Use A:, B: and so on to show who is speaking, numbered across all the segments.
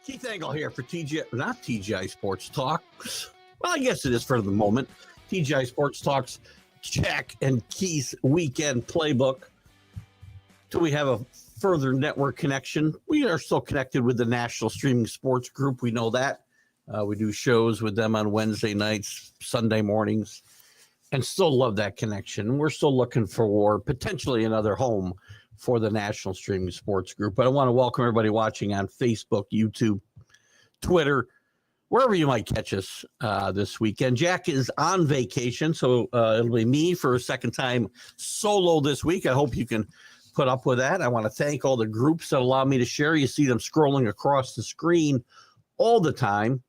A: Keith Engle here for not TGI Sports Talk. Well, I guess it is for the moment. TGI Sports Talk's Jack and Keith's Weekend Playbook. Till we have a further network connection. We are still connected with the National Streaming Sports Group. We know that. We do shows with them on Wednesday nights, Sunday mornings, and still love that connection. We're still looking for potentially another home for the National Streaming Sports Group. But I want to welcome everybody watching on Facebook, YouTube, Twitter, wherever you might catch us this weekend. Jack is on vacation, so it'll be me for a second time solo this week. I hope you can put up with that. I want to thank all the groups that allow me to share. You see them scrolling across the screen all the time.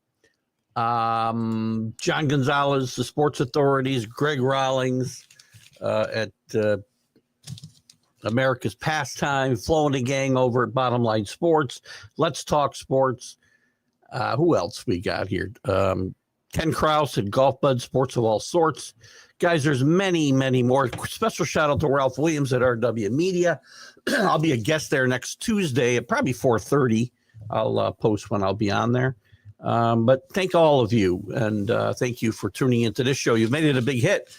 A: John Gonzalez, the Sports Authorities, Greg Rawlings at America's Pastime, Flo and the gang over at Bottom Line Sports, Let's Talk Sports. Who else we got here? Ken Krause at Golf Bud Sports of All Sorts. Guys, there's many, many more. Special shout out to Ralph Williams at RW Media. I'll be a guest there next Tuesday at probably 4:30. I'll post when I'll be on there. But thank all of you, and thank you for tuning into this show. You've made it a big hit.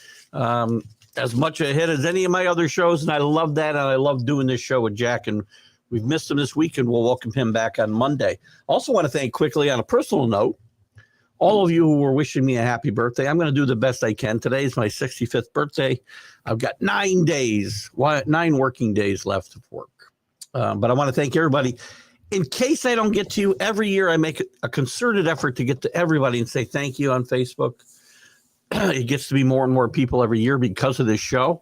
A: As much a hit as any of my other shows, and I love that, and I love doing this show with Jack, and we've missed him this week, and we'll welcome him back on Monday. Also want to thank quickly, on a personal note, all of you who were wishing me a happy birthday. I'm going to do the best I can. Today is my 65th birthday. I've got 9 working days left of work. But I want to thank everybody. In case I don't get to you, every year I make a concerted effort to get to everybody and say thank you on Facebook. It gets to be more and more people every year because of this show.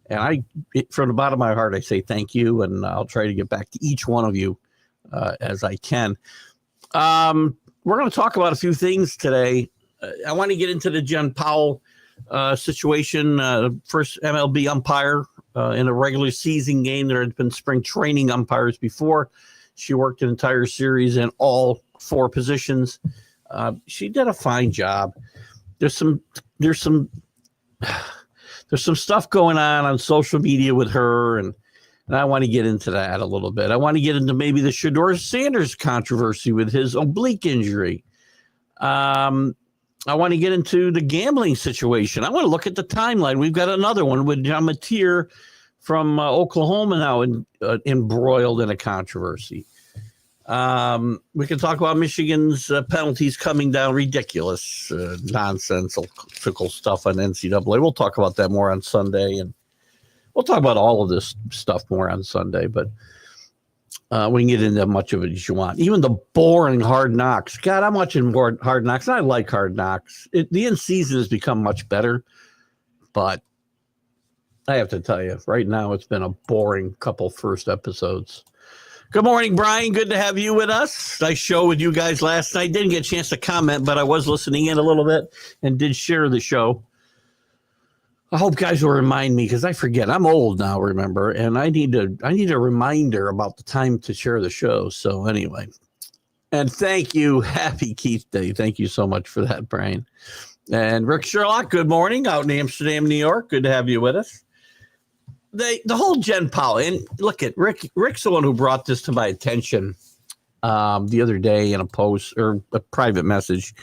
A: And from the bottom of my heart, I say thank you, and I'll try to get back to each one of you as I can. We're going to talk about a few things today. I want to get into the Jen Powell situation. First MLB umpire in a regular season game. There had been spring training umpires before. She worked an entire series in all 4 positions. She did a fine job. There's some stuff going on social media with her, and I want to get into that a little bit. I want to get into maybe the Shedeur Sanders controversy with his oblique injury. I want to get into the gambling situation. I want to look at the timeline. We've got another one with John Mateer from Oklahoma now embroiled in a controversy. We can talk about Michigan's penalties coming down, ridiculous, nonsensical stuff on NCAA. We'll talk about that more on Sunday, and we'll talk about all of this stuff more on Sunday, but we can get into as much of it as you want. Even the boring Hard Knocks. God, I'm watching more Hard Knocks, and I like Hard Knocks. The end season has become much better, but I have to tell you, right now it's been a boring couple first episodes. Good morning, Brian. Good to have you with us. Nice show with you guys last night. Didn't get a chance to comment, but I was listening in a little bit and did share the show. I hope guys will remind me, because I forget. I'm old now, remember, and I need a reminder about the time to share the show. So anyway, and thank you. Happy Keith Day. Thank you so much for that, Brian. And Rick Sherlock, good morning, out in Amsterdam, New York. Good to have you with us. The whole Jen Powell, and look at Rick's the one who brought this to my attention the other day in a post or a private message.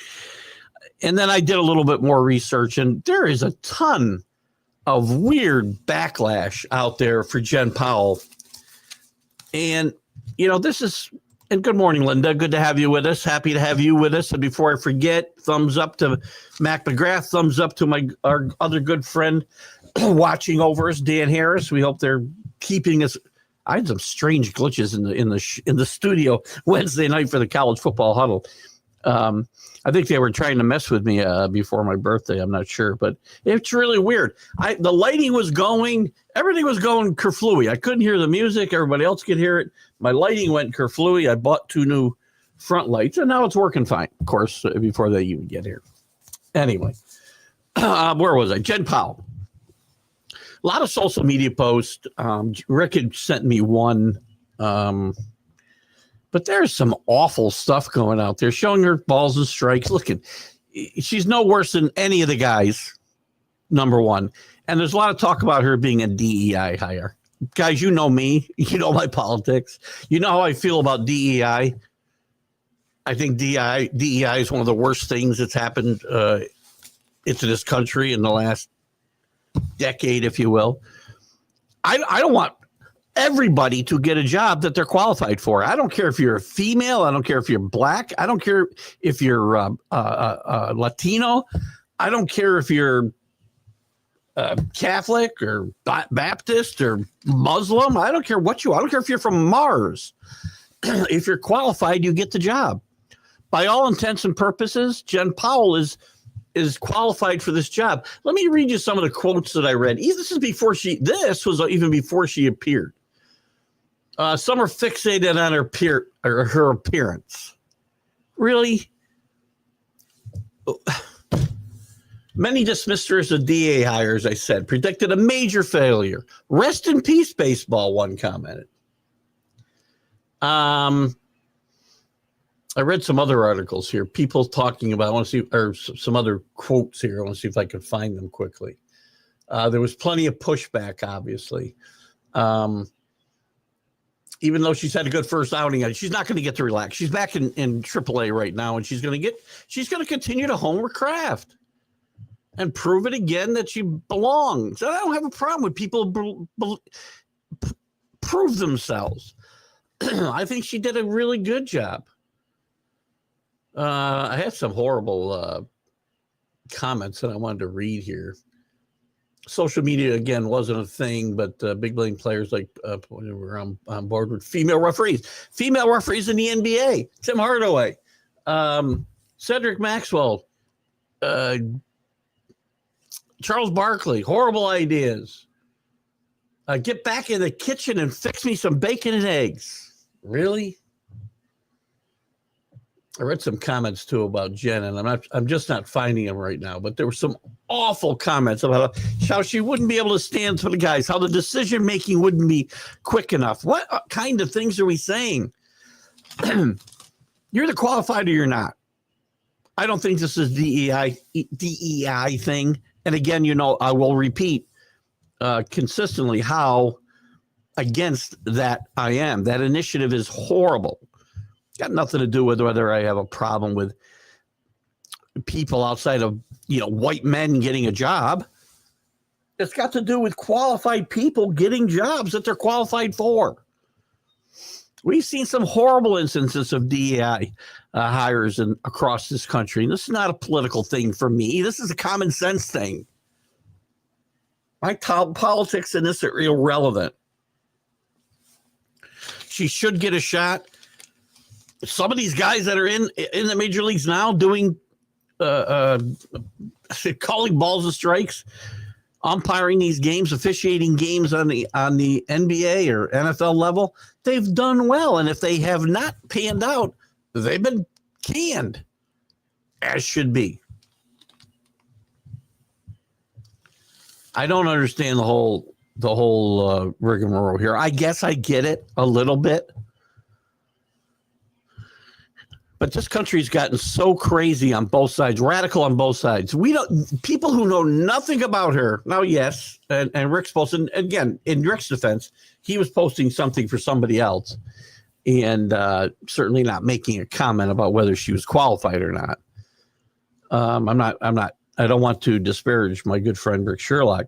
A: And then I did a little bit more research, and there is a ton of weird backlash out there for Jen Powell. And, and good morning, Linda. Good to have you with us. Happy to have you with us. And before I forget, thumbs up to Mac McGrath, thumbs up to our other good friend watching over us, Dan Harris. We hope they're keeping us. I had some strange glitches in the studio Wednesday night for the college football huddle. I think they were trying to mess with me before my birthday. I'm not sure, but it's really weird. The lighting was going, everything was going kerflooey. I couldn't hear the music. Everybody else could hear it. My lighting went kerflooey. I bought 2 new front lights, and now it's working fine, of course, before they even get here. Anyway, where was I? Jen Powell. A lot of social media posts. Rick had sent me one, but there's some awful stuff going out there, showing her balls and strikes. Look, she's no worse than any of the guys, number one. And there's a lot of talk about her being a DEI hire. Guys, you know me. You know my politics. You know how I feel about DEI. I think DEI is one of the worst things that's happened into this country in the last decade, if you will. I don't want everybody to get a job that they're qualified for. I don't care if you're a female. I don't care if you're black. I don't care if you're Latino. I don't care if you're Catholic or Baptist or Muslim. I don't care what I don't care if you're from Mars. If you're qualified, you get the job. By all intents and purposes, Jen Powell is qualified for this job. Let me read you some of the quotes that I read. This was even before she appeared. Some are fixated on her appearance. Really? Many dismissed her as a DA hire, as I said, predicted a major failure. Rest in peace, baseball, one commented. I read some other articles here, people talking about, I want to see, or some other quotes here. I want to see if I can find them quickly. There was plenty of pushback, obviously. Even though she's had a good first outing, she's not going to get to relax. She's back in AAA right now, and she's going to continue to hone her craft and prove it again that she belongs. I don't have a problem with people prove themselves. I think she did a really good job. I had some horrible comments that I wanted to read here. Social media, again, wasn't a thing, but big blame players like were on board with female referees. Female referees in the NBA. Tim Hardaway, Cedric Maxwell, Charles Barkley. Horrible ideas. Get back in the kitchen and fix me some bacon and eggs. Really? I read some comments too about Jen, and I'm just not finding them right now, but there were some awful comments about how she wouldn't be able to stand for the guys, how the decision making wouldn't be quick enough. What kind of things are we saying? You're either qualified or you're not. I don't think this is DEI thing. And again, I will repeat consistently how against that I am. That initiative is horrible. Got nothing to do with whether I have a problem with people outside of, white men getting a job. It's got to do with qualified people getting jobs that they're qualified for. We've seen some horrible instances of DEI hires across this country. And this is not a political thing for me. This is a common sense thing. My politics in this are irrelevant. She should get a shot. Some of these guys that are in the major leagues now doing calling balls and strikes, umpiring these games, officiating games on the NBA or NFL level, they've done well. And if they have not panned out, they've been canned, as should be. I don't understand the whole rigmarole here. I guess I get it a little bit. But this country's gotten so crazy on both sides, radical on both sides. People who know nothing about her. Now, yes, and Rick's posting, again, in Rick's defense, he was posting something for somebody else and certainly not making a comment about whether she was qualified or not. I don't want to disparage my good friend Rick Sherlock.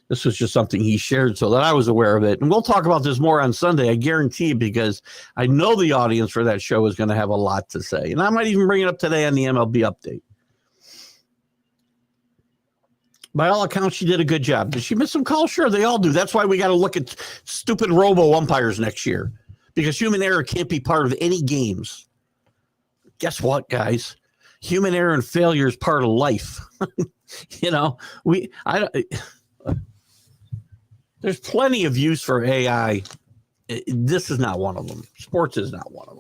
A: This was just something he shared so that I was aware of it. And we'll talk about this more on Sunday, I guarantee, because I know the audience for that show is going to have a lot to say. And I might even bring it up today on the MLB update. By all accounts, she did a good job. Did she miss some calls? Sure, they all do. That's why we got to look at stupid robo umpires next year, because human error can't be part of any games. Guess what, guys? Human error and failure is part of life. There's plenty of use for AI. This is not one of them. Sports is not one of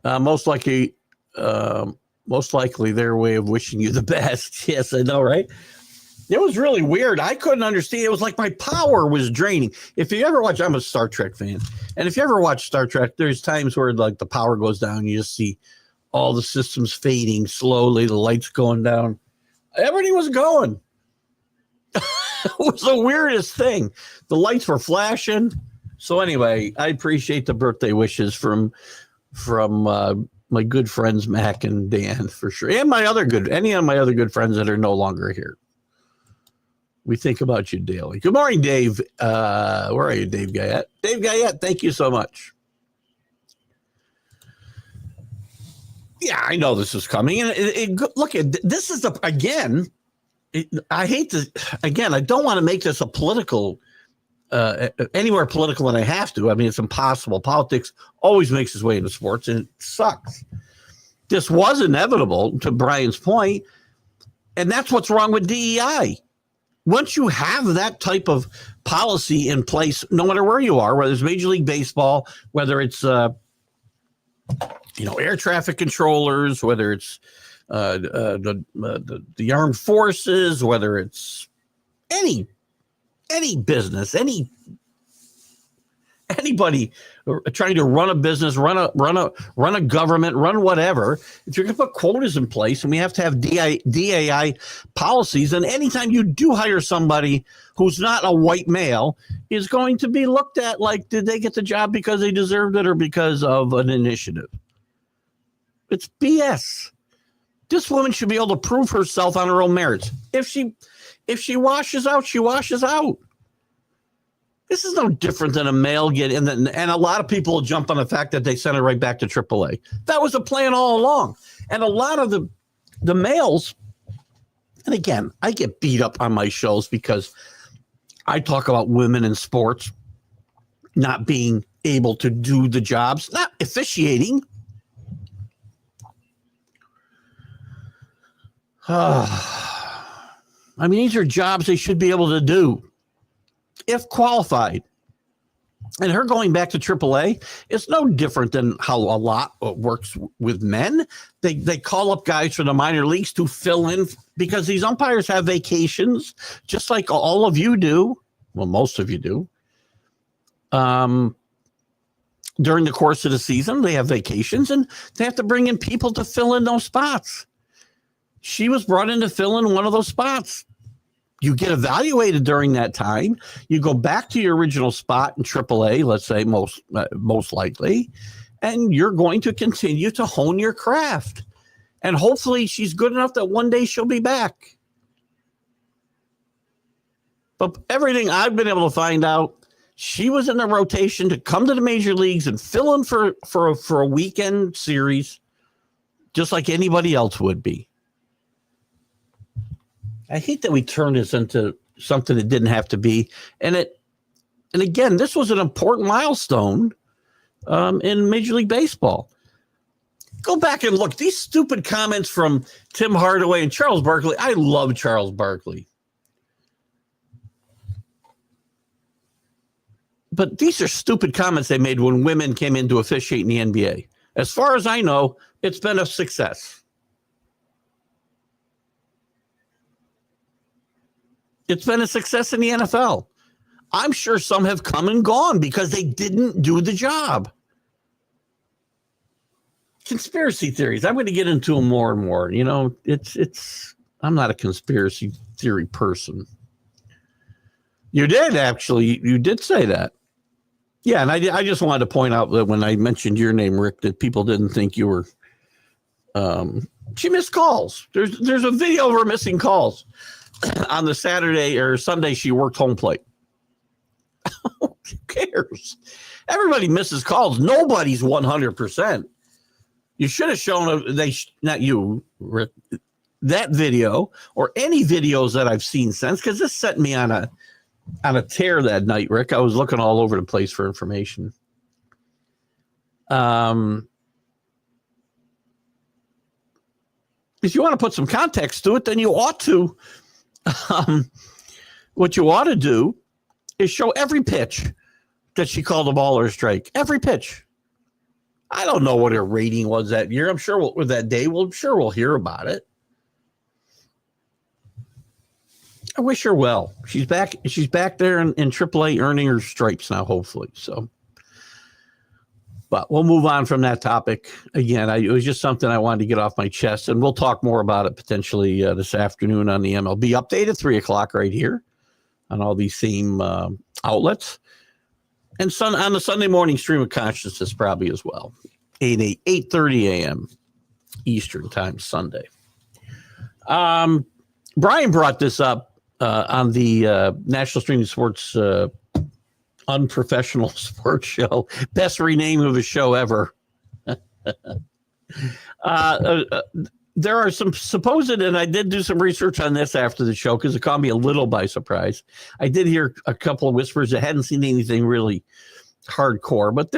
A: them. Most likely their way of wishing you the best. Yes, I know, right? It was really weird. I couldn't understand. It was like my power was draining. If you ever watch, I'm a Star Trek fan. And if you ever watch Star Trek, there's times where like the power goes down. You just see all the systems fading slowly, the lights going down. Everything was going. It was the weirdest thing. The lights were flashing. So anyway, I appreciate the birthday wishes from from my good friends Mac and Dan for sure, and any of my other good friends that are no longer here. We think about you daily. Good morning, Dave. Where are you, Dave Guyette? Dave Guyette, thank you so much. Yeah, I know this is coming. And look, this is again, I hate to, again, I don't want to make this a political, anywhere political than I have to. I mean, it's impossible. Politics always makes its way into sports, and it sucks. This was inevitable, to Brian's point, and that's what's wrong with DEI. Once you have that type of policy in place, no matter where you are, whether it's Major League Baseball, whether it's air traffic controllers, whether it's the armed forces, whether it's any business, anybody trying to run a business, run a government, run whatever. If you're going to put quotas in place, and we have to have DAI policies, and anytime you do hire somebody who's not a white male, is going to be looked at like, did they get the job because they deserved it or because of an initiative? It's BS. This woman should be able to prove herself on her own merits. If she washes out, she washes out. This is no different than a male and a lot of people will jump on the fact that they sent it right back to AAA. That was a plan all along. And a lot of the males, and again, I get beat up on my shows because I talk about women in sports not being able to do the jobs, not officiating. I mean, these are jobs they should be able to do if qualified. And her going back to AAA is no different than how a lot works with men. They call up guys from the minor leagues to fill in because these umpires have vacations, just like all of you do. Well, most of you do. During the course of the season, they have vacations, and they have to bring in people to fill in those spots. She was brought in to fill in one of those spots. You get evaluated during that time. You go back to your original spot in AAA, let's say most likely, and you're going to continue to hone your craft. And hopefully she's good enough that one day she'll be back. But everything I've been able to find out, she was in the rotation to come to the major leagues and fill in for a weekend series, just like anybody else would be. I hate that we turned this into something it didn't have to be. And again, this was an important milestone in Major League Baseball. Go back and look. These stupid comments from Tim Hardaway and Charles Barkley. I love Charles Barkley. But these are stupid comments they made when women came in to officiate in the NBA. As far as I know, it's been a success. It's been a success in the NFL. I'm sure some have come and gone because they didn't do the job. Conspiracy theories. I'm going to get into them more and more. You know, I'm not a conspiracy theory person. You did, actually. You did say that. Yeah, and I just wanted to point out that when I mentioned your name, Rick, that people didn't think you were she missed calls. There's a video of her missing calls. On the Saturday or Sunday, she worked home plate. Who cares? Everybody misses calls. Nobody's 100%. You should have shown not you, Rick, that video or any videos that I've seen since, because this set me on a tear that night, Rick. I was looking all over the place for information. If you want to put some context to it, then you ought to. What you ought to do is show every pitch that she called a ball or a strike. Every pitch. I don't know what her rating was that year. I'm sure that day. I'm sure we'll hear about it. I wish her well. She's back. She's back there in AAA earning her stripes now, hopefully. So, but we'll move on from that topic. Again, it was just something I wanted to get off my chest, and we'll talk more about it potentially this afternoon on the MLB Update at 3:00 right here on all these same outlets, and on the Sunday morning stream of consciousness probably as well. 8:30 a.m. Eastern time Sunday. Brian brought this up on the National Streaming Sports Unprofessional Sports Show. Best rename of a show ever. There are some supposed, and I did do some research on this after the show because it caught me a little by surprise. I did hear a couple of whispers. I hadn't seen anything really hardcore, but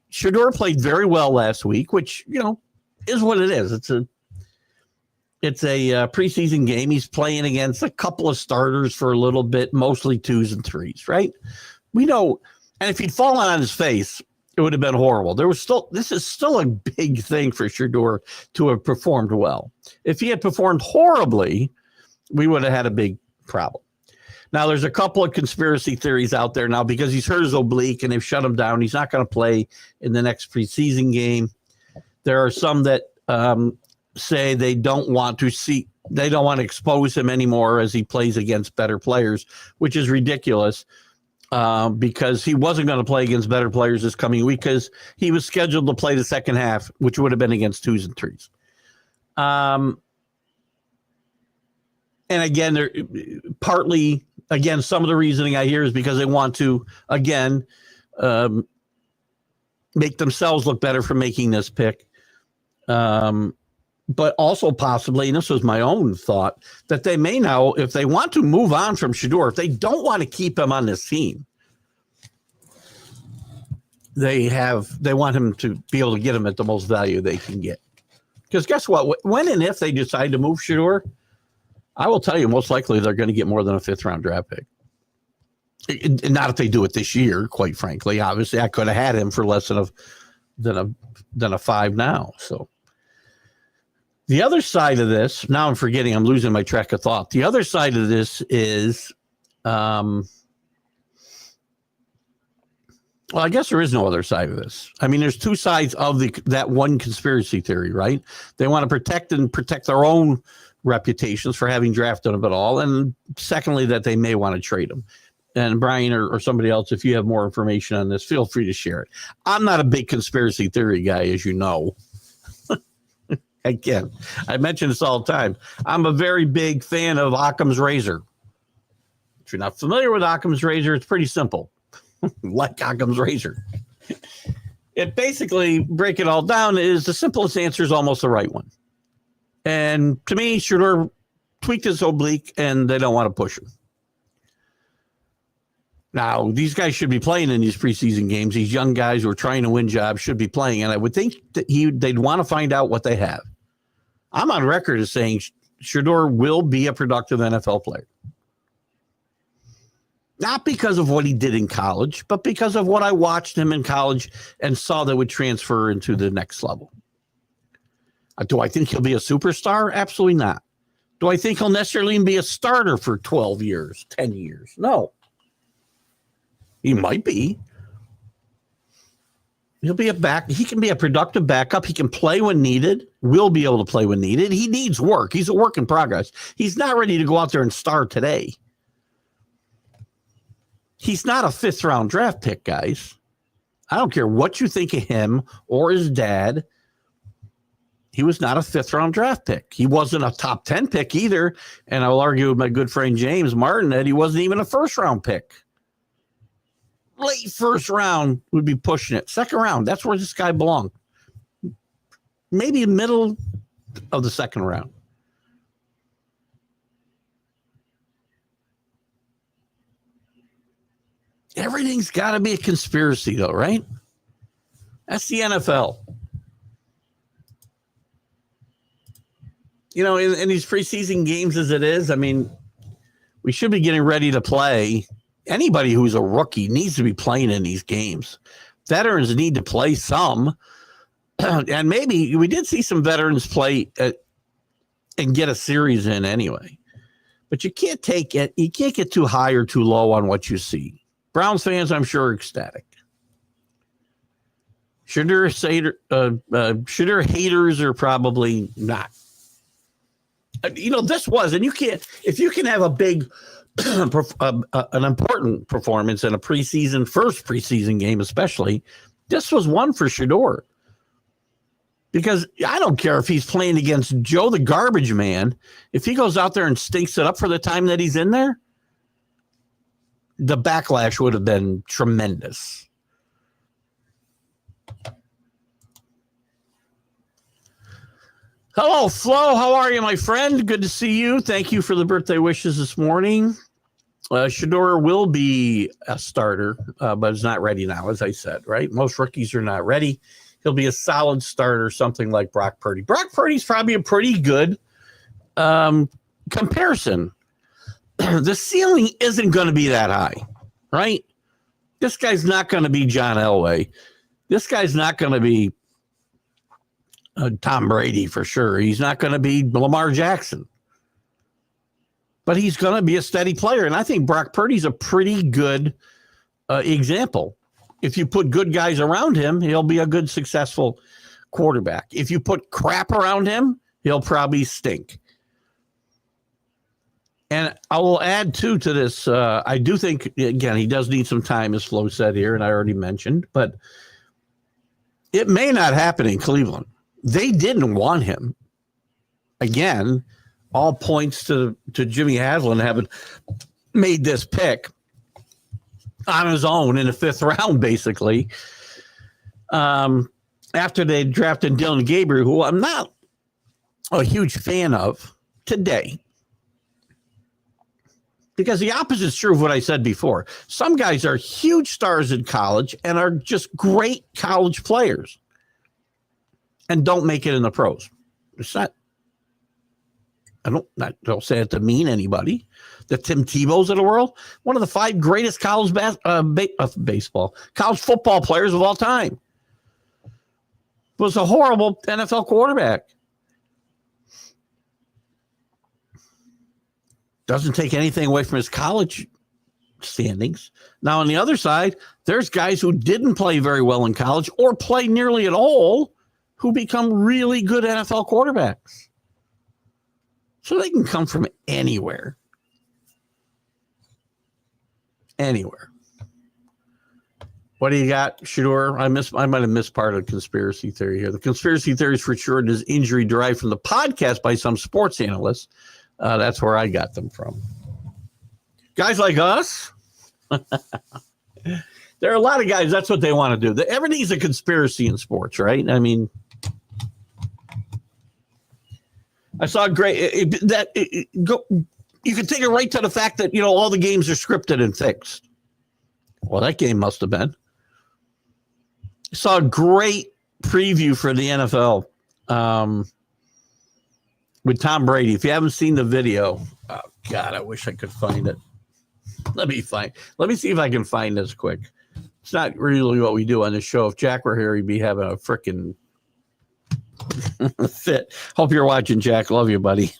A: Shedeur played very well last week, which, is what it is. It's a preseason game. He's playing against a couple of starters for a little bit, mostly 2s and 3s, right? We know, and if he'd fallen on his face, it would have been horrible. This is still a big thing for Shedeur to have performed well. If he had performed horribly, we would have had a big problem. Now, there's a couple of conspiracy theories out there now because he's hurt his oblique and they've shut him down. He's not going to play in the next preseason game. There are some that say they don't want to expose him anymore as he plays against better players, which is ridiculous. Because he wasn't going to play against better players this coming week because he was scheduled to play the second half, which would have been against 2s and 3s. And again, some of the reasoning I hear is because they want to, again, make themselves look better for making this pick. But also possibly, and this was my own thought, that they may now, if they want to move on from Shedeur, if they don't want to keep him on this team, they want him to be able to get him at the most value they can get. Because guess what? When and if they decide to move Shedeur, I will tell you, most likely they're going to get more than a 5th-round draft pick. Not if they do it this year, quite frankly. Obviously, I could have had him for less than a 5 now. So. The other side of this, now I'm losing my track of thought. The other side of this is, well, I guess there is no other side of this. I mean, there's two sides of that one conspiracy theory, right? They want to protect their own reputations for having drafted him at all. And secondly, that they may want to trade him. And Brian or somebody else, if you have more information on this, feel free to share it. I'm not a big conspiracy theory guy, as you know. Again, I mention this all the time. I'm a very big fan of Occam's razor. If you're not familiar with Occam's razor, it's pretty simple. Like Occam's razor. It basically, break it all down, is the simplest answer is almost the right one. And to me, Shedeur tweaked his oblique, and they don't want to push him. Now, these guys should be playing in these preseason games. These young guys who are trying to win jobs should be playing, and I would think that they'd want to find out what they have. I'm on record as saying Shedeur will be a productive NFL player. Not because of what he did in college, but because of what I watched him in college and saw that would transfer into the next level. Do I think he'll be a superstar? Absolutely not. Do I think he'll necessarily be a starter for 12 years, 10 years? No. He might be. He'll be he can be a productive backup. He can play when needed. Will be able to play when needed. He needs work. He's a work in progress. He's not ready to go out there and start today. He's not a 5th-round draft pick, guys. I don't care what you think of him or his dad. He was not a 5th-round draft pick. He wasn't a top 10 pick either. And I will argue with my good friend James Martin that he wasn't even a 1st-round pick. Late 1st round would be pushing it. 2nd round, that's where this guy belonged. Maybe middle of the 2nd round. Everything's got to be a conspiracy, though, right? That's the NFL. In these preseason games as it is, I mean, we should be getting ready to play. Anybody who's a rookie needs to be playing in these games. Veterans need to play some. And maybe we did see some veterans play and get a series in anyway. But you can't take it. You can't get too high or too low on what you see. Browns fans, I'm sure, are ecstatic. Shedeur haters are probably not. This was, and you can't, if you can have a big, an important performance in a first preseason game, especially, this was one for Shedeur. Because I don't care if he's playing against Joe the garbage man. If he goes out there and stinks it up for the time that he's in there, the backlash would have been tremendous. Hello, Flo. How are you, my friend? Good to see you. Thank you for the birthday wishes this morning. Shedeur will be a starter, but is not ready now, as I said, right? Most rookies are not ready. He'll be a solid starter, something like Brock Purdy. Brock Purdy's probably a pretty good comparison. The ceiling isn't going to be that high, right? This guy's not going to be John Elway. This guy's not going to be Tom Brady for sure. He's not going to be Lamar Jackson. But he's going to be a steady player. And I think Brock Purdy's a pretty good example. If you put good guys around him, he'll be a good, successful quarterback. If you put crap around him, he'll probably stink. And I will add, too, to this. I do think, again, he does need some time, as Flo said here, and I already mentioned. But it may not happen in Cleveland. They didn't want him. Again, all points to Jimmy Haslam having made this pick on his own in the 5th round, basically. After they drafted Dylan Gabriel, who I'm not a huge fan of today. Because the opposite is true of what I said before. Some guys are huge stars in college and are just great college players and don't make it in the pros. It's not. I don't say it to mean anybody. The Tim Tebow's of the world, one of the 5 greatest college college football players of all time, was a horrible NFL quarterback. Doesn't take anything away from his college standings. Now, on the other side, there's guys who didn't play very well in college or play nearly at all who become really good NFL quarterbacks. So they can come from anywhere. Anywhere. What do you got, Shedeur? I might have missed part of the conspiracy theory here. The conspiracy theory is for sure his injury derived from the podcast by some sports analysts. That's where I got them from. Guys like us, there are a lot of guys, that's what they want to do. Everything's a conspiracy in sports, right? I mean, I saw a great you can take it right to the fact that, all the games are scripted and fixed. Well, that game must have been. I saw a great preview for the NFL with Tom Brady. If you haven't seen the video, oh God, I wish I could find it. Let me see if I can find this quick. It's not really what we do on this show. If Jack were here, he'd be having a freaking fit. Hope you're watching, Jack. Love you, buddy.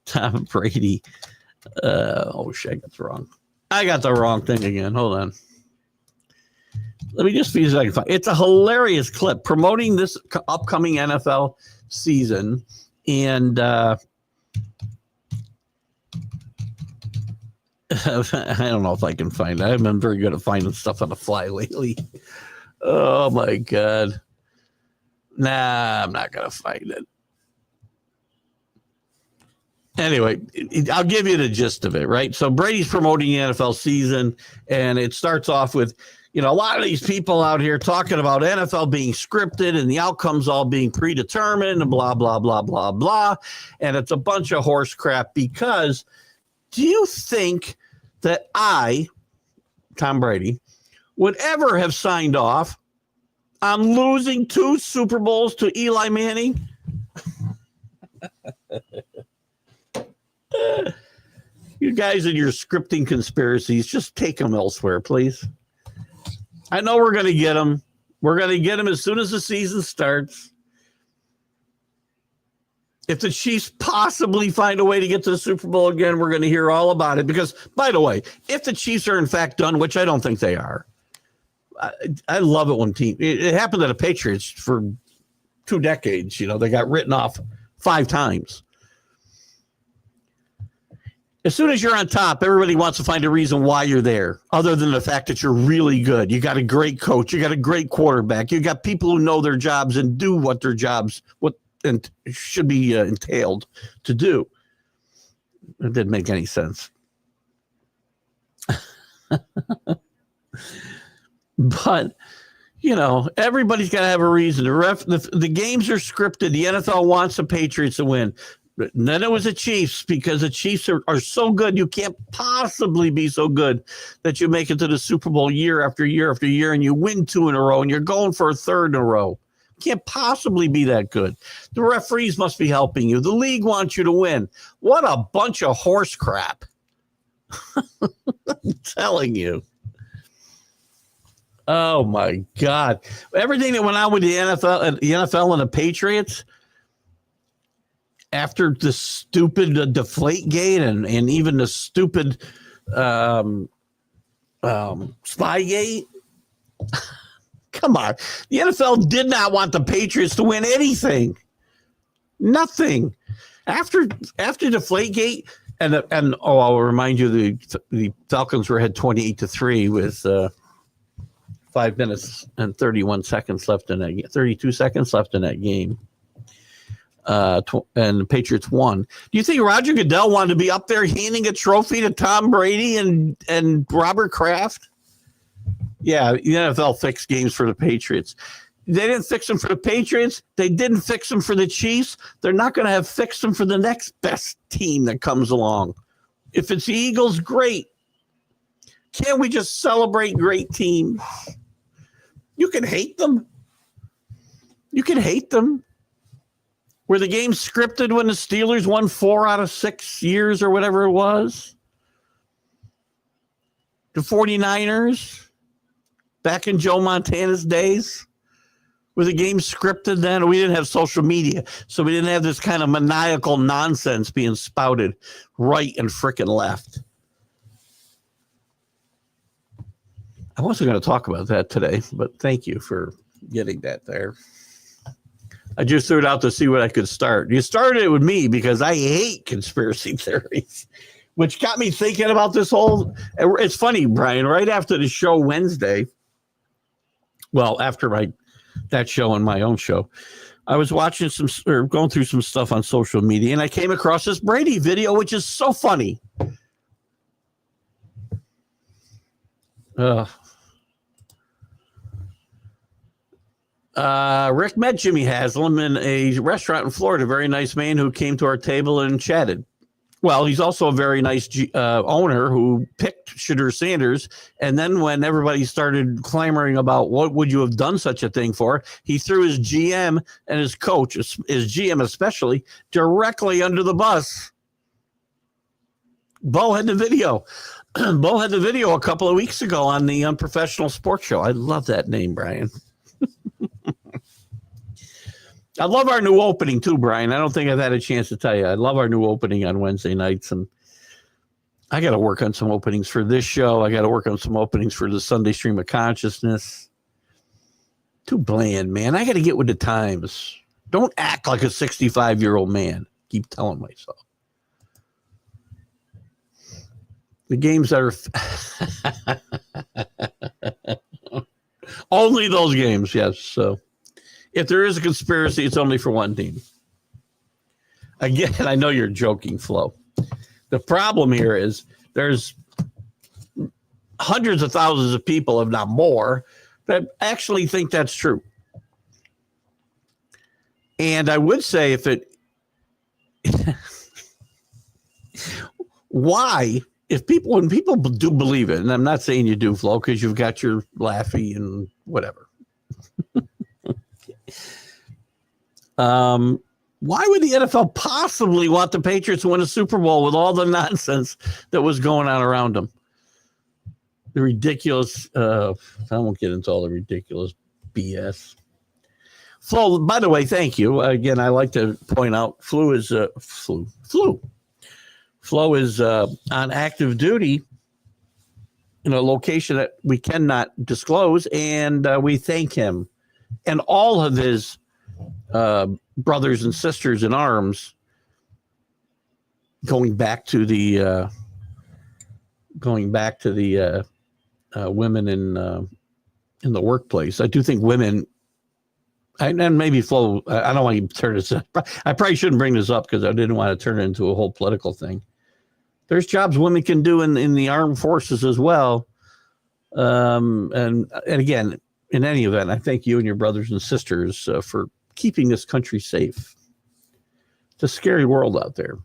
A: Tom Brady. Shit, I got the wrong thing again. Hold on. Let me just see if I can find. It's a hilarious clip promoting this upcoming NFL season, and I don't know if I can find it. I haven't been very good at finding stuff on the fly lately. Oh my God. Nah, I'm not going to find it. Anyway, I'll give you the gist of it, right? So Brady's promoting the NFL season, and it starts off with, a lot of these people out here talking about NFL being scripted and the outcomes all being predetermined and blah, blah, blah, blah, blah. And it's a bunch of horse crap because do you think that I, Tom Brady, would ever have signed off on losing 2 Super Bowls to Eli Manning? You guys and your scripting conspiracies, just take them elsewhere, please. I know we're going to get them. We're going to get them as soon as the season starts. If the Chiefs possibly find a way to get to the Super Bowl again, we're going to hear all about it. Because, by the way, if the Chiefs are in fact done, which I don't think they are, I love it when it happened to the Patriots for 2 decades. They got written off 5 times. As soon as you're on top, everybody wants to find a reason why you're there, other than the fact that you're really good. You got a great coach. You got a great quarterback. You got people who know their jobs and do what their jobs and should be entailed to do. It didn't make any sense. But, you know, everybody's got to have a reason. The games are scripted. The NFL wants the Patriots to win. Then it was the Chiefs, because the Chiefs are so good. You can't possibly be so good that you make it to the Super Bowl year after year after year and you win 2 in a row and you're going for a 3rd in a row. Can't possibly be that good. The referees must be helping you. The league wants you to win. What a bunch of horse crap. I'm telling you. Oh, my God. Everything that went on with the NFL and the Patriots, after the stupid Deflategate and even the stupid Spygate, come on. The NFL did not want the Patriots to win anything. Nothing. After Deflategate, and I'll remind you, the Falcons were ahead 28-3 with 5 minutes and 31 seconds left in that 32 seconds left in that game. And the Patriots won. Do you think Roger Goodell wanted to be up there handing a trophy to Tom Brady and Robert Kraft? Yeah, the NFL fixed games for the Patriots. They didn't fix them for the Patriots. They didn't fix them for the Chiefs. They're not going to have fixed them for the next best team that comes along. If it's the Eagles, great. Can't we just celebrate great teams? You can hate them. You can hate them. Were the games scripted when the Steelers won 4 out of 6 years or whatever it was? The 49ers, back in Joe Montana's days? Were the games scripted then? We didn't have social media, so we didn't have this kind of maniacal nonsense being spouted right and frickin' left. I wasn't going to talk about that today, but thank you for getting that there. I just threw it out to see what I could start. You started it with me because I hate conspiracy theories, which got me thinking about this whole. It's funny, Brian, right after the show Wednesday, well, after that show and my own show, I was watching going through some stuff on social media, and I came across this Brady video, which is so funny. Rick met Jimmy Haslam in a restaurant in Florida. Very nice man who came to our table and chatted. Well, he's also a very nice owner who picked Shedeur Sanders. And then when everybody started clamoring about what would you have done such a thing for, he threw his GM and his coach, his GM especially, directly under the bus. Bo had the video. Bo had the video a couple of weeks ago on the Unprofessional Sports Show. I love that name, Brian. I love our new opening too, Brian. I don't think I've had a chance to tell you. I love our new opening on Wednesday nights, and I got to work on some openings for this show. I got to work on some openings for the Sunday Stream of Consciousness. Too bland, man. I got to get with the times. Don't act like a 65-year-old man. Keep telling myself. The games that are only those games, yes. So if there is a conspiracy, it's only for one team. Again, I know you're joking, Flo. The problem here is there's hundreds of thousands of people, if not more, that actually think that's true. And I would say why? When people do believe it, and I'm not saying you do, Flo, because you've got your Laffy and whatever. Why would the NFL possibly want the Patriots to win a Super Bowl with all the nonsense that was going on around them? The ridiculous, I won't get into all the ridiculous BS. Flo, by the way, thank you. Again, I like to point out Flo is on active duty in a location that we cannot disclose, and we thank him and all of his brothers and sisters in arms going back to the women in the workplace. I do think women, and maybe Flo, I don't want to turn this up. I probably shouldn't bring this up because I didn't want to turn it into a whole political thing. There's jobs women can do in the armed forces as well. And again, in any event, I thank you and your brothers and sisters for keeping this country safe. It's a scary world out there.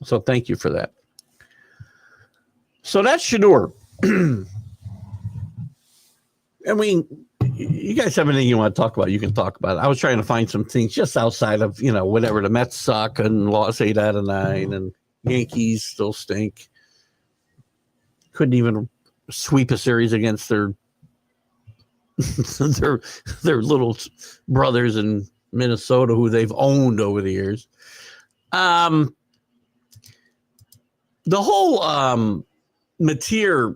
A: So thank you for that. So that's Shador. And you guys have anything you want to talk about, you can talk about it. I was trying to find some things just outside of, whatever. The Mets suck and lost 8 out of 9 and Yankees still stink. Couldn't even sweep a series against their little brothers in Minnesota who they've owned over the years. The whole Mateer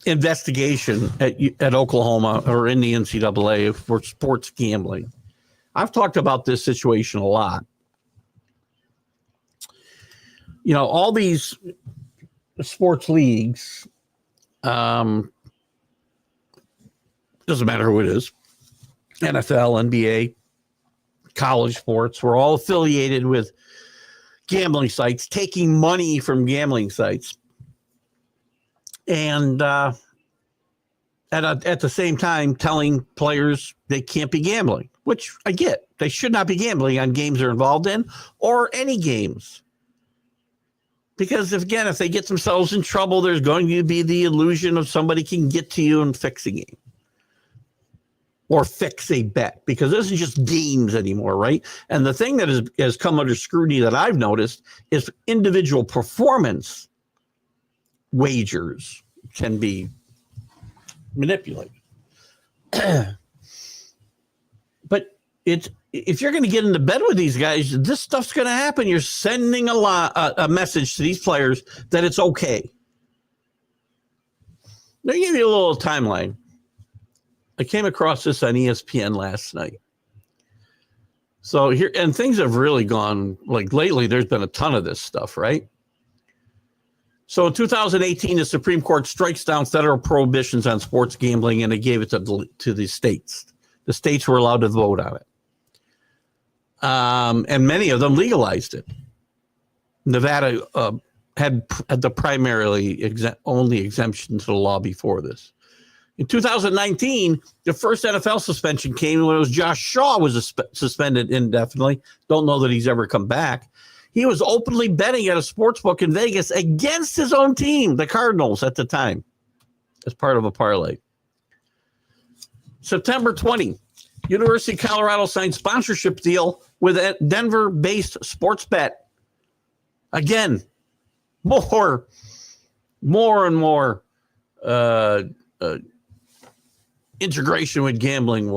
A: investigation at Oklahoma or in the NCAA for sports gambling. I've talked about this situation a lot. All these sports leagues, doesn't matter who it is, NFL, NBA, college sports, we're all affiliated with gambling sites, taking money from gambling sites. And at the same time, telling players they can't be gambling, which I get. They should not be gambling on games they're involved in or any games. Because if they get themselves in trouble, there's going to be the illusion of somebody can get to you and fix a game. Or fix a bet. Because this is just games anymore, right? And the thing that has come under scrutiny that I've noticed is individual performance wagers can be manipulated. But if you're going to get into bed with these guys, this stuff's going to happen. You're sending a message to these players that it's okay. Let me give you a little timeline. I came across this on ESPN last night. So here, and things have really gone, like lately, there's been a ton of this stuff, right? So in 2018, the Supreme Court strikes down federal prohibitions on sports gambling, and it gave it to the states. The states were allowed to vote on it. And many of them legalized it. Nevada had the primarily only exemption to the law before this. In 2019, the first NFL suspension came when it was Josh Shaw was suspended indefinitely. Don't know that he's ever come back. He was openly betting at a sports book in Vegas against his own team, the Cardinals, at the time, as part of a parlay. September 20, University of Colorado signed sponsorship deal with a Denver-based sports bet. Again, more and more integration with the gambling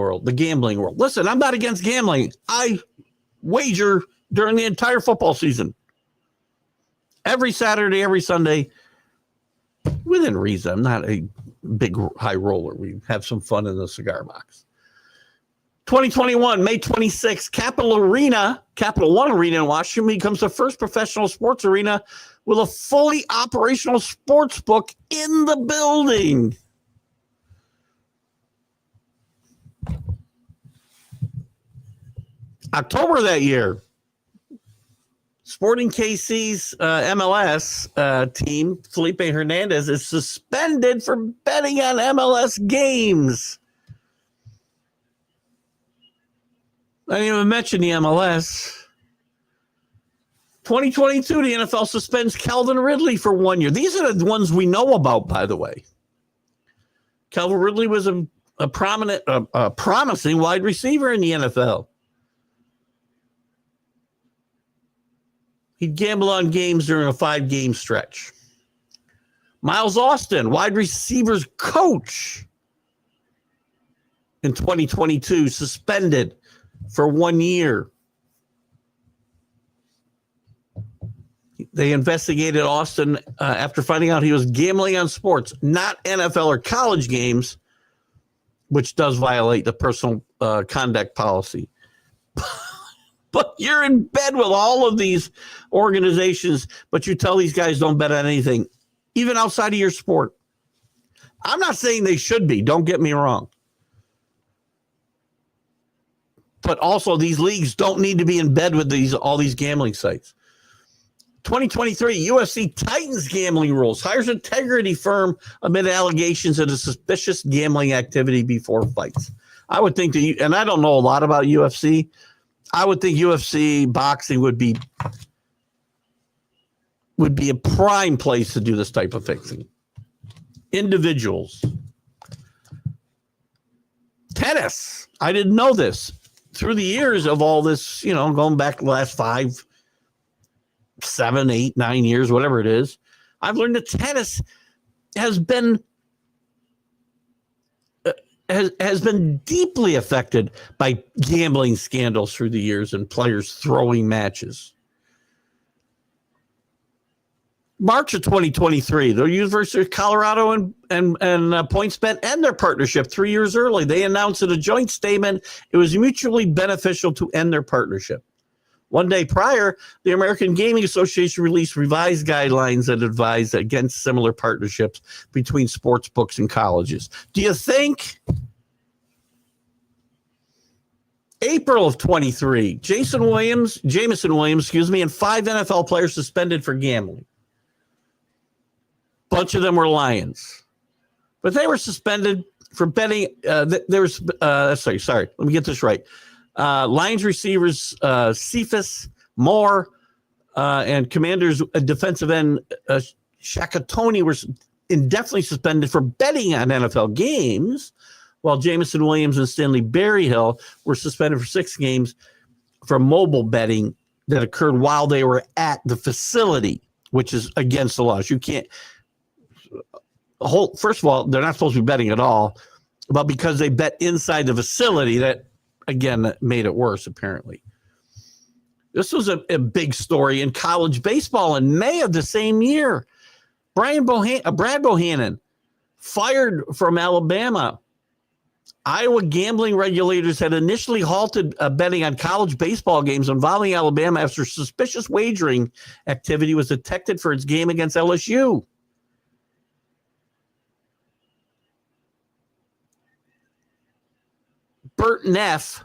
A: world. Listen, I'm not against gambling. I wager during the entire football season. Every Saturday, every Sunday, within reason. I'm not a big high roller. We have some fun in the cigar box. 2021, May 26th, Capital One Arena in Washington becomes the first professional sports arena with a fully operational sports book in the building. October that year, Sporting KC's MLS team, Felipe Hernandez, is suspended for betting on MLS games. I didn't even mention the MLS. 2022, the NFL suspends Calvin Ridley for 1 year. These are the ones we know about, by the way. Calvin Ridley was a promising wide receiver in the NFL. He'd gamble on games during a 5-game stretch. Miles Austin, wide receivers coach in 2022, suspended for 1 year. They investigated Austin after finding out he was gambling on sports, not NFL or college games, which does violate the personal conduct policy. But you're in bed with all of these organizations, but you tell these guys don't bet on anything, even outside of your sport. I'm not saying they should be. Don't get me wrong. But also, these leagues don't need to be in bed with all these gambling sites. 2023, UFC tightens gambling rules, hires integrity firm amid allegations of a suspicious gambling activity before fights. I would think that, and I don't know a lot about UFC, I would think UFC boxing would be a prime place to do this type of fixing. Individuals. Tennis. I didn't know this. Through the years of all this, going back the last 5, 7, 8, 9 years, whatever it is, I've learned that tennis has been deeply affected by gambling scandals through the years and players throwing matches. March of 2023, the University of Colorado and PointsBet end their partnership 3 years early. They announced in a joint statement it was mutually beneficial to end their partnership. One day prior, the American Gaming Association released revised guidelines that advised against similar partnerships between sports books and colleges. Do you think? April of 23, Jameson Williams, and 5 NFL players suspended for gambling. Bunch of them were Lions, but they were suspended for betting. Let me get this right. Lions receivers Cephas, Moore, and Commanders defensive end Shakatoni were indefinitely suspended for betting on NFL games, while Jameson Williams and Stanley Berryhill were suspended for 6 games for mobile betting that occurred while they were at the facility, which is against the laws. You can't. First of all, they're not supposed to be betting at all, but because they bet inside the facility, that again made it worse. Apparently, this was a big story in college baseball in May of the same year. Brad Bohannon fired from Alabama. Iowa gambling regulators had initially halted betting on college baseball games involving Alabama after suspicious wagering activity was detected for its game against LSU. Bert Neff,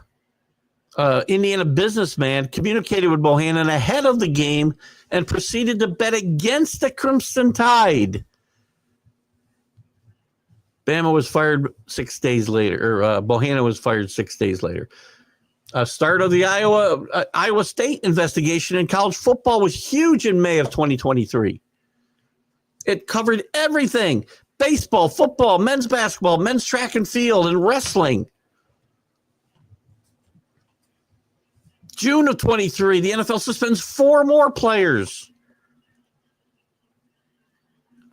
A: Indiana businessman, communicated with Bohannon ahead of the game and proceeded to bet against the Crimson Tide. Bohannon was fired 6 days later. Start of the Iowa State investigation in college football was huge in May of 2023. It covered everything: baseball, football, men's basketball, men's track and field, and wrestling. June of 23, the NFL suspends 4 more players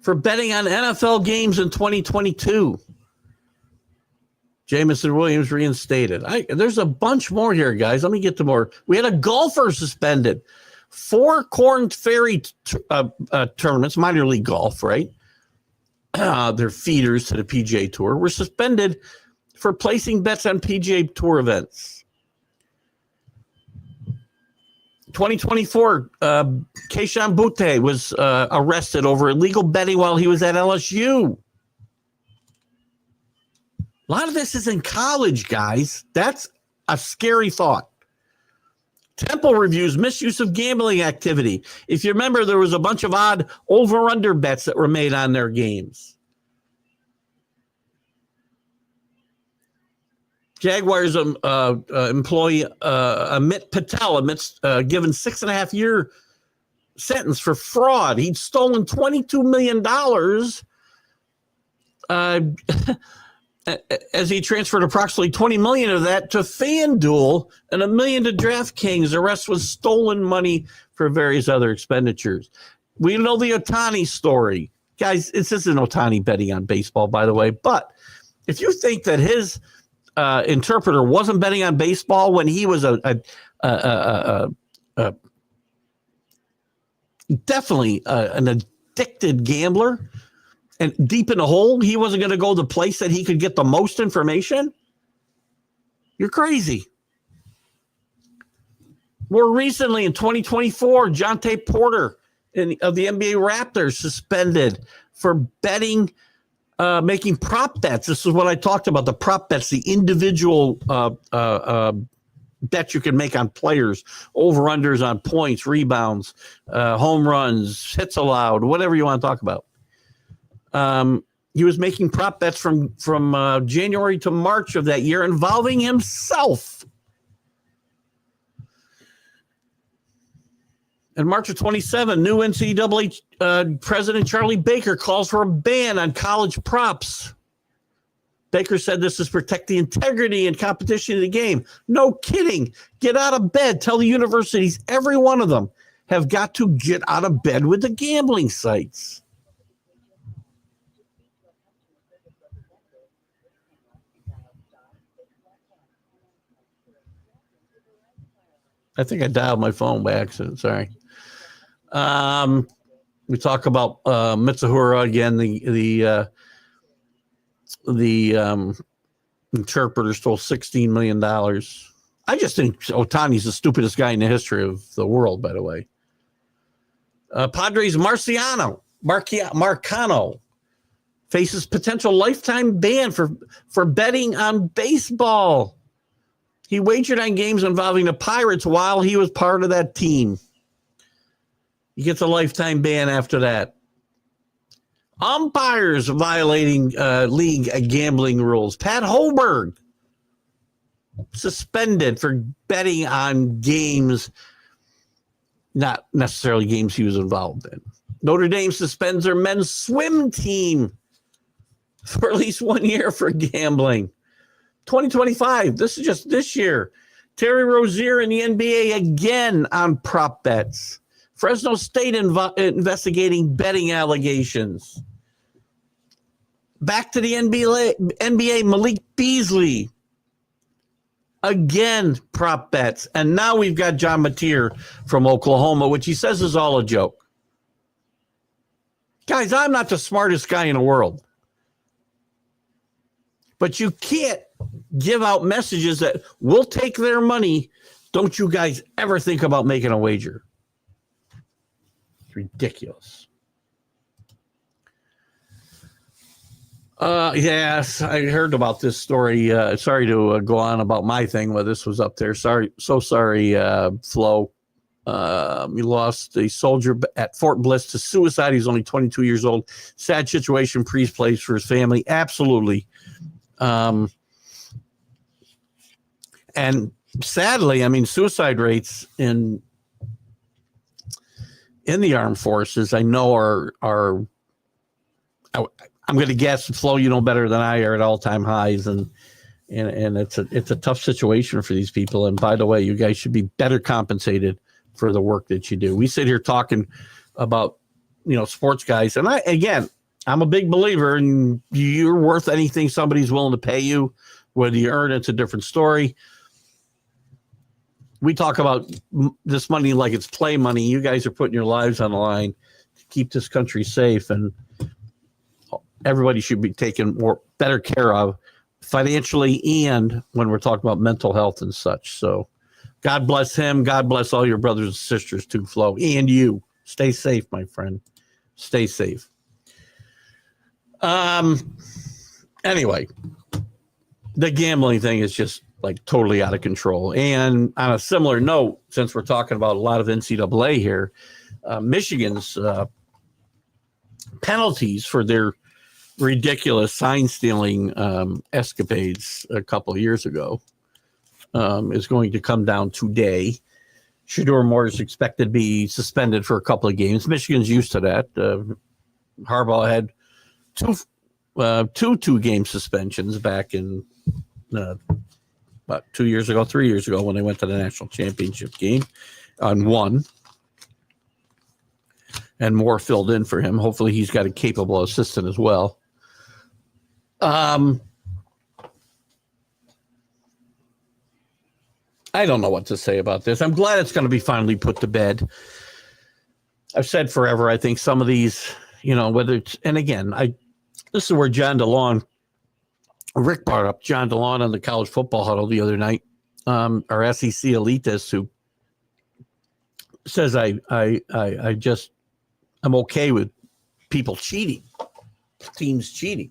A: for betting on NFL games in 2022. Jameson Williams reinstated. There's a bunch more here, guys. Let me get to more. We had a golfer suspended. 4 Corn Ferry tournaments, minor league golf, right? They're feeders to the PGA Tour, were suspended for placing bets on PGA Tour events. 2024, Keishan Butte was arrested over illegal betting while he was at LSU. A lot of this is in college, guys. That's a scary thought. Temple reviews misuse of gambling activity. If you remember, there was a bunch of odd over-under bets that were made on their games. Jaguars employee Amit Patel given 6.5-year sentence for fraud. He'd stolen $22 million as he transferred approximately $20 million of that to FanDuel and $1 million to DraftKings. The rest was stolen money for various other expenditures. We know the Ohtani story. Guys, this isn't Ohtani betting on baseball, by the way, but if you think that his interpreter wasn't betting on baseball when he was definitely an addicted gambler and deep in the hole, he wasn't going to go the place that he could get the most information. You're crazy. More recently, in 2024, Jonte Porter of the NBA Raptors suspended for betting, making prop bets. This is what I talked about, the prop bets, the individual bet you can make on players, over-unders on points, rebounds, home runs, hits allowed, whatever you want to talk about. He was making prop bets from January to March of that year involving himself. In March of 27, new NCAA President Charlie Baker calls for a ban on college props. Baker said this is protect the integrity and competition of the game. No kidding. Get out of bed. Tell the universities, every one of them, have got to get out of bed with the gambling sites. I think I dialed my phone by accident. Sorry. We talk about Mitsuhara again. The interpreter stole $16 million. I just think Ohtani's the stupidest guy in the history of the world, by the way. Padres Marcano faces potential lifetime ban for betting on baseball. He wagered on games involving the Pirates while he was part of that team. He gets a lifetime ban after that. Umpires violating league gambling rules. Pat Hoiberg suspended for betting on games, not necessarily games he was involved in. Notre Dame suspends their men's swim team for at least 1 year for gambling. 2025, this is just this year. Terry Rozier in the NBA again on prop bets. Fresno State investigating betting allegations. Back to the NBA, Malik Beasley. Again, prop bets. And now we've got John Mateer from Oklahoma, which he says is all a joke. Guys, I'm not the smartest guy in the world. But you can't give out messages that we'll take their money. Don't you guys ever think about making a wager? It's ridiculous. Yes, I heard about this story. Sorry to go on about my thing, but this was up there. Sorry, Flo. He lost a soldier at Fort Bliss to suicide. He's only 22 years old. Sad situation. Priest plays for his family. Absolutely. And sadly, I mean, suicide rates in the armed forces, I know are I'm going to guess, Flo, you know better than I, are at all-time highs, and it's a tough situation for these people. And by the way, you guys should be better compensated for the work that you do. We sit here talking about, sports guys, and I'm a big believer in you're worth anything somebody's willing to pay you. Whether you earn it's a different story. We talk about this money like it's play money. You guys are putting your lives on the line to keep this country safe, and everybody should be taken better care of financially and when we're talking about mental health and such. So God bless him. God bless all your brothers and sisters too, Flo, and you. Stay safe, my friend. Stay safe. Anyway, the gambling thing is just like totally out of control. And on a similar note, since we're talking about a lot of NCAA here, Michigan's penalties for their ridiculous sign stealing escapades a couple of years ago is going to come down today. Shedeur Moore is expected to be suspended for a couple of games. Michigan's used to that. Harbaugh had two game suspensions back in about 3 years ago when they went to the national championship game on one. And Moore filled in for him. Hopefully he's got a capable assistant as well. I don't know what to say about this. I'm glad it's going to be finally put to bed. I've said forever, I think some of these, whether it's, and again, this is where Rick brought up John DeLon on the college football huddle the other night, our SEC elitists who says I'm okay with people cheating, teams cheating.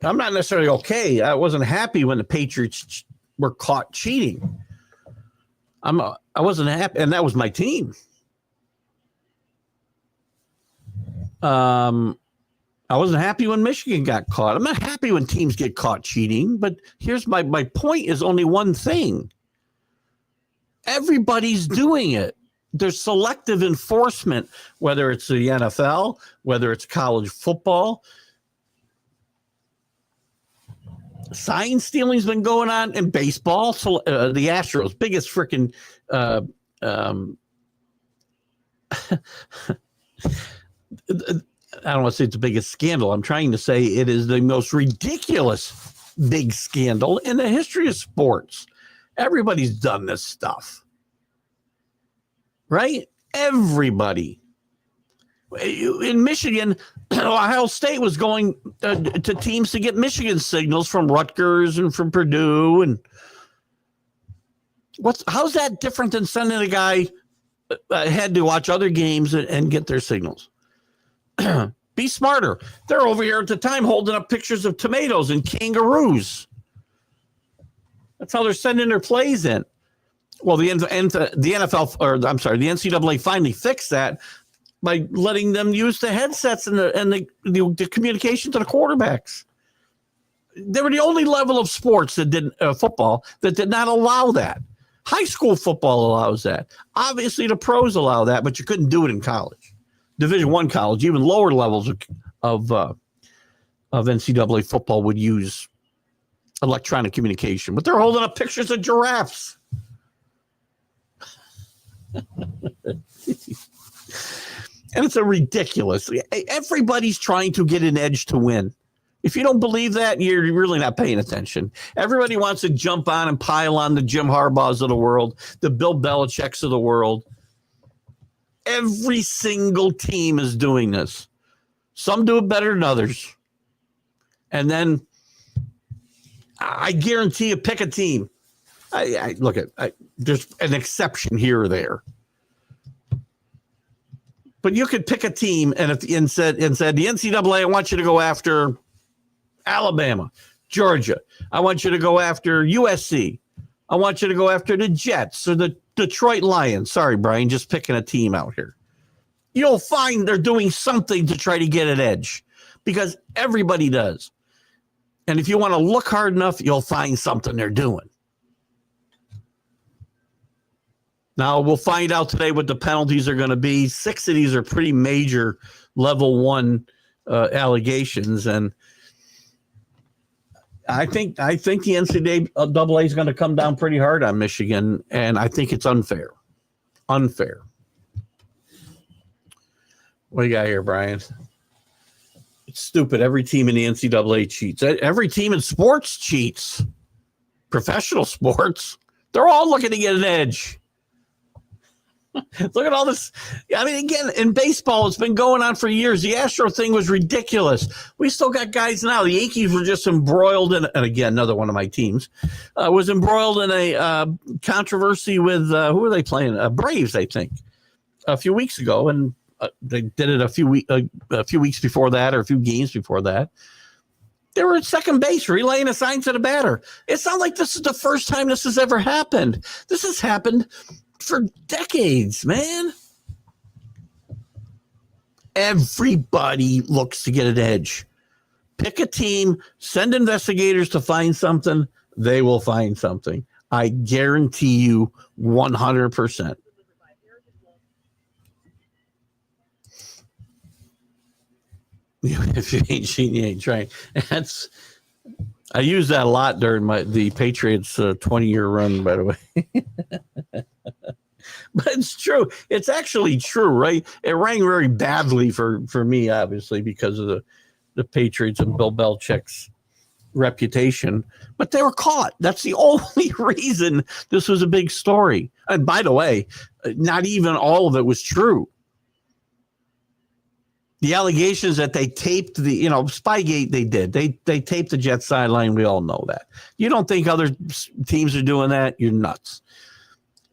A: I'm not necessarily okay. I wasn't happy when the Patriots were caught cheating. I wasn't happy, and that was my team. I wasn't happy when Michigan got caught. I'm not happy when teams get caught cheating, but here's my point is only one thing. Everybody's doing it. There's selective enforcement, whether it's the NFL, whether it's college football. Sign stealing's been going on in baseball. So, the Astros, biggest freaking I don't want to say it's the biggest scandal. I'm trying to say it is the most ridiculous big scandal in the history of sports. Everybody's done this stuff, right? Everybody. In Michigan, Ohio State was going to teams to get Michigan signals from Rutgers and from Purdue. And how's that different than sending a guy ahead to watch other games and get their signals? Be smarter. They're over here at the time holding up pictures of tomatoes and kangaroos. That's how they're sending their plays in. Well, the NFL, or I'm sorry, the NCAA finally fixed that by letting them use the headsets and the communication to the quarterbacks. They were the only level of sports that didn't football that did not allow that. High school football allows that. Obviously, the pros allow that, but you couldn't do it in college. Division I college, even lower levels of NCAA football would use electronic communication, but they're holding up pictures of giraffes. And it's a ridiculous. Everybody's trying to get an edge to win. If you don't believe that, you're really not paying attention. Everybody wants to jump on and pile on the Jim Harbaughs of the world, the Bill Belichick's of the world. Every single team is doing this. Some do it better than others. And then I guarantee you, pick a team. There's an exception here or there. But you could pick a team and said the NCAA, I want you to go after Alabama, Georgia. I want you to go after USC. I want you to go after the Jets or the Detroit Lions. Sorry, Brian, just picking a team out here. You'll find they're doing something to try to get an edge because everybody does. And if you want to look hard enough, you'll find something they're doing. Now, we'll find out today what the penalties are going to be. 6 of these are pretty major level 1 allegations. And I think the NCAA is going to come down pretty hard on Michigan, and I think it's unfair. Unfair. What do you got here, Brian? It's stupid. Every team in the NCAA cheats. Every team in sports cheats. Professional sports. They're all looking to get an edge. Look at all this. I mean, again, in baseball, it's been going on for years. The Astro thing was ridiculous. We still got guys now. The Yankees were just embroiled in, and again, another one of my teams, was embroiled in a controversy with, who were they playing? Braves, I think, a few weeks ago. And they did it a few weeks before that, or a few games before that. They were at second base relaying a sign to the batter. It's not like this is the first time this has ever happened. This has happened for decades, man. Everybody looks to get an edge. Pick a team, send investigators to find something. They will find something. I guarantee you 100%. If you ain't cheating, you ain't trying. I use that a lot during the Patriots 20-year run, by the way. But it's true. It's actually true, right? It rang very badly for me, obviously, because of the Patriots and Bill Belichick's reputation. But they were caught. That's the only reason this was a big story. And by the way, not even all of it was true. The allegations that they taped Spygate, they did. They taped the Jets sideline. We all know that. You don't think other teams are doing that? You're nuts.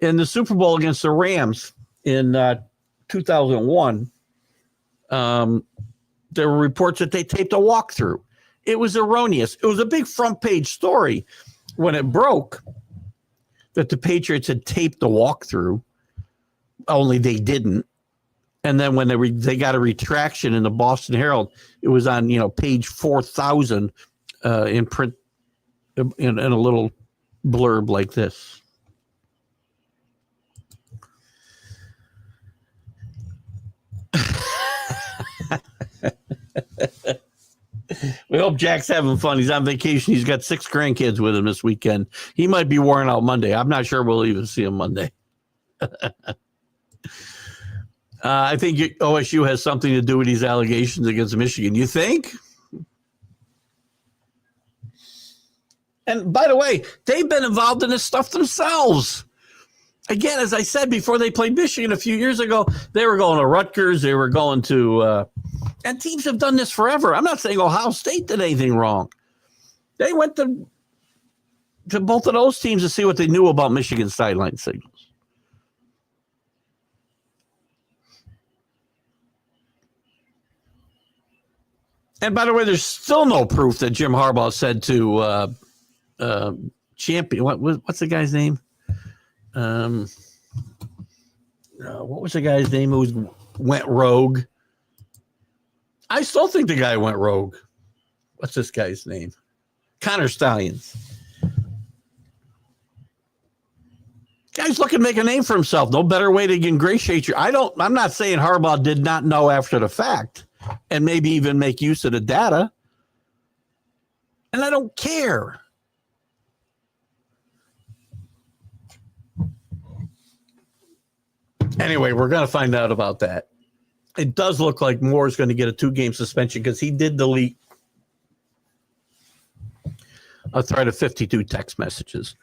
A: in the Super Bowl against the Rams in 2001, there were reports that they taped a walkthrough. It was erroneous. It was a big front page story when it broke that the Patriots had taped the walkthrough, only they didn't. And then when they got a retraction in the Boston Herald, it was on page 4,000 in print in a little blurb like this. We hope Jack's having fun. He's on vacation. He's got 6 grandkids with him this weekend. He might be worn out Monday. I'm not sure we'll even see him Monday. I think OSU has something to do with these allegations against Michigan. You think? And by the way, they've been involved in this stuff themselves. Again, as I said, before they played Michigan a few years ago, they were going to Rutgers. They were going to and teams have done this forever. I'm not saying Ohio State did anything wrong. They went to both of those teams to see what they knew about Michigan's sideline signals. And by the way, there's still no proof that Jim Harbaugh said to champion. What's the guy's name? What was the guy's name who went rogue? I still think the guy went rogue. What's this guy's name? Connor Stallions. Guy's looking to make a name for himself. No better way to ingratiate you. I'm not saying Harbaugh did not know after the fact and maybe even make use of the data. And I don't care. Anyway, we're going to find out about that. It does look like Moore is going to get a 2-game suspension because he did delete a thread of 52 text messages.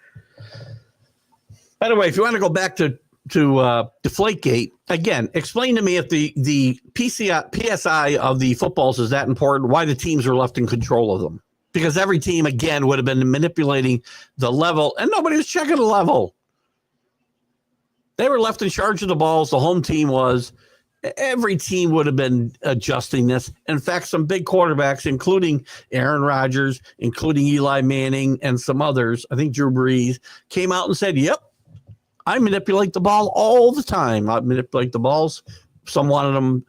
A: By the way, if you want to go back to Deflategate, again, explain to me if the PSI of the footballs is that important, why the teams are left in control of them. Because every team, again, would have been manipulating the level, and nobody was checking the level. They were left in charge of the balls. The home team was. Every team would have been adjusting this. In fact, some big quarterbacks, including Aaron Rodgers, including Eli Manning, and some others, I think Drew Brees, came out and said, yep, I manipulate the ball all the time. I manipulate the balls. Some wanted them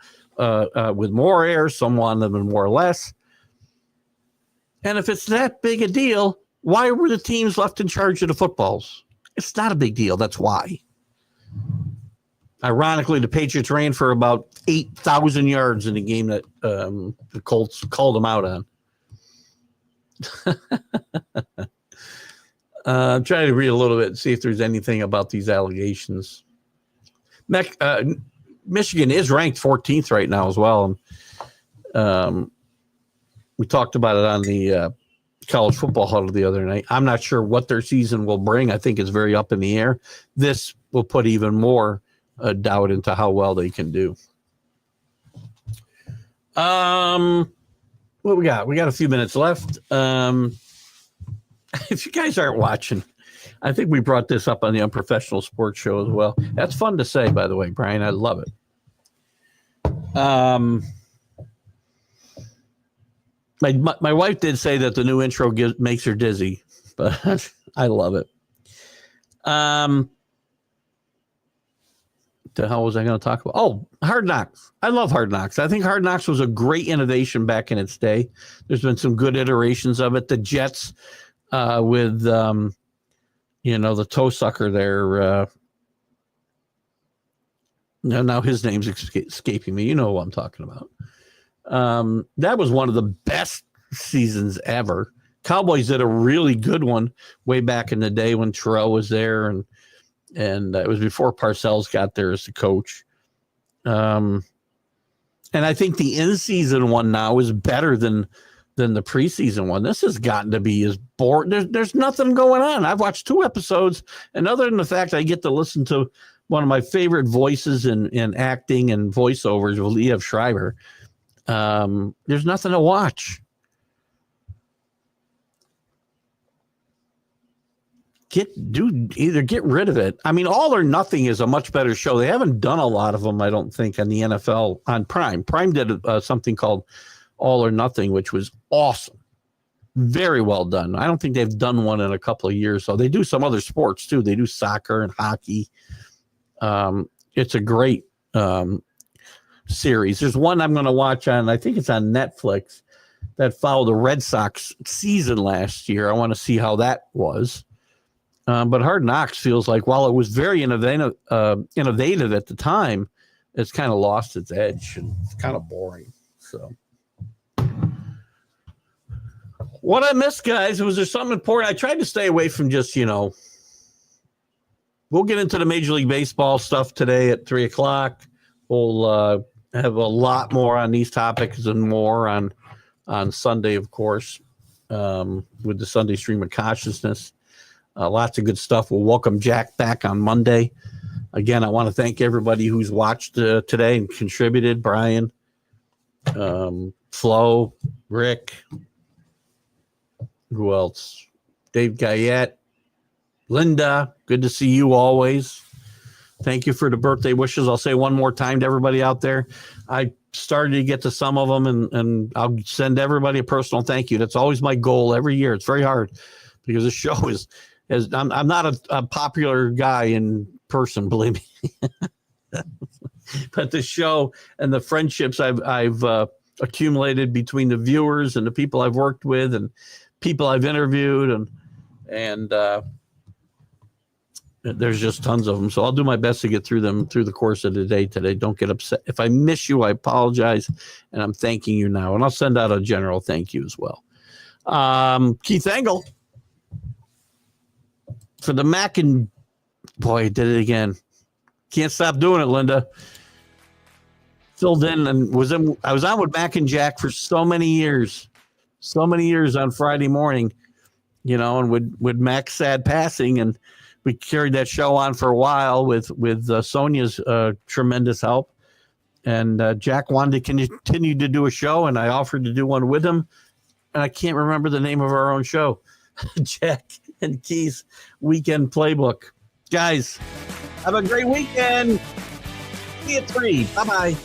A: with more air. Some wanted them in more or less. And if it's that big a deal, why were the teams left in charge of the footballs? It's not a big deal. That's why. Ironically, the Patriots ran for about 8,000 yards in the game that the Colts called them out on. I'm trying to read a little bit and see if there's anything about these allegations. Michigan is ranked 14th right now as well. We talked about it on the college football huddle the other night. I'm not sure what their season will bring. I think it's very up in the air. This will put even more doubt into how well they can do. What we got? We got a few minutes left. If you guys aren't watching, I think we brought this up on the Unprofessional Sports Show as well. That's fun to say, by the way, Brian. I love it. My wife did say that the new intro makes her dizzy, but I love it. The hell was I going to talk about? Oh, Hard Knocks. I love Hard Knocks. I think Hard Knocks was a great innovation back in its day. There's been some good iterations of it. The Jets with, the toe sucker there. Now his name's escaping me. You know who I'm talking about. That was one of the best seasons ever. Cowboys did a really good one way back in the day when Terrell was there, and it was before Parcells got there as the coach. And I think the in-season one now is better than the preseason one. This has gotten to be as boring. There's nothing going on. I've watched 2 episodes, and other than the fact I get to listen to one of my favorite voices in acting and voiceovers with Liev Schreiber, there's nothing to watch. either get rid of it. I mean, All or Nothing is a much better show. They haven't done a lot of them, I don't think, on the NFL on Prime. Prime did something called All or Nothing, which was awesome. Very well done. I don't think they've done one in a couple of years. So they do some other sports too. They do soccer and hockey. It's a great series. There's one I'm going to watch on, I think it's on Netflix, that followed the Red Sox season last year. I want to see how that was. But Hard Knocks feels like, while it was very innovative at the time, it's kind of lost its edge and it's kind of boring. So what I missed, guys, was there something important? I tried to stay away from just, we'll get into the Major League Baseball stuff today at 3:00. We'll have a lot more on these topics and more on Sunday, of course, with the Sunday Stream of Consciousness. Lots of good stuff. We'll welcome Jack back on Monday. Again, I want to thank everybody who's watched today and contributed. Brian, Flo, Rick, who else? Dave Guyette, Linda, good to see you always. Thank you for the birthday wishes. I'll say one more time to everybody out there. I started to get to some of them, and I'll send everybody a personal thank you. That's always my goal every year. It's very hard because the show is I'm not a popular guy in person, believe me. But the show and the friendships I've accumulated between the viewers and the people I've worked with and people I've interviewed and there's just tons of them. So I'll do my best to get through them through the course of the day today. Don't get upset. If I miss you, I apologize, and I'm thanking you now. And I'll send out a general thank you as well. Keith Engle for the Mac and boy, did it again. Can't stop doing it, Linda. Filled in and I was on with Mac and Jack for so many years on Friday morning, and with Mac's sad passing, and we carried that show on for a while with Sonia's tremendous help. And Jack wanted to continue to do a show, and I offered to do one with him. And I can't remember the name of our own show. Jack and Keith's Weekend Playbook. Guys, have a great weekend. See you at 3. Bye-bye.